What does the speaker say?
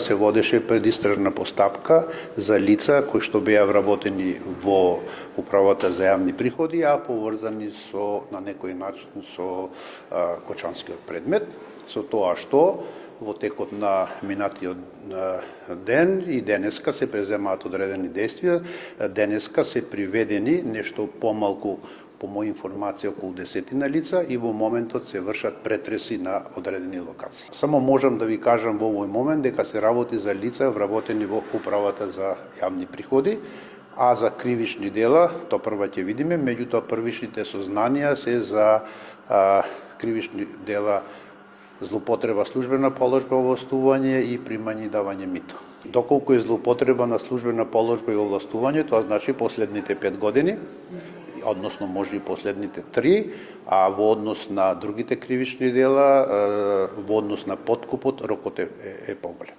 Се водеше предистражна постапка за лица кои што беа вработени во управата за јавни приходи, а поврзани со на некој начин со Кочанскиот предмет, со тоа што во текот на минатиот ден и денеска се преземаат одредени действија, денеска се приведени нешто помалку, по моја информација, околу 10 лица и во моментот се вршат претреси на одредени локации. Само можам да ви кажам во овој момент дека се работи за лица вработени во управата за јавни приходи, а за кривични дела, тоа прва ќе видиме, меѓутоа првичните сознанија се за кривични дела злоупотреба службена положба, овластување и примање и давање мито. Доколку е злоупотреба на службена положба и овластување, тоа значи последните 5 години, односно може и последните 3, а во однос на другите кривични дела, во однос на подкупот, рокот е поголем.